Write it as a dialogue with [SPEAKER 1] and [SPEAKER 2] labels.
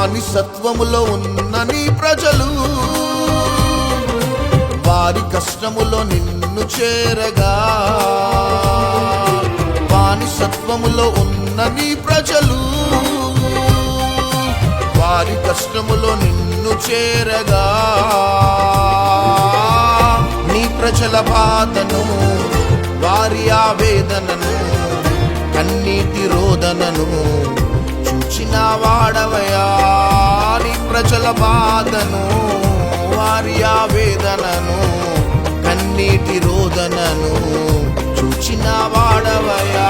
[SPEAKER 1] బానిసత్వములో ఉన్న నీ ప్రజలు వారి కష్టములో నిన్ను చేరగా, బానిసత్వములో ఉన్న నీ ప్రజలు వారి కష్టములో నిన్ను చేరగా, నీ ప్రజల బాధను వారి ఆవేదనను కన్నీటి రోదనను చూచిన వాడవయా. నీ ప్రజల బాధను వారి ఆవేదనను కన్నీటి రోదనను చూచిన వాడవయా.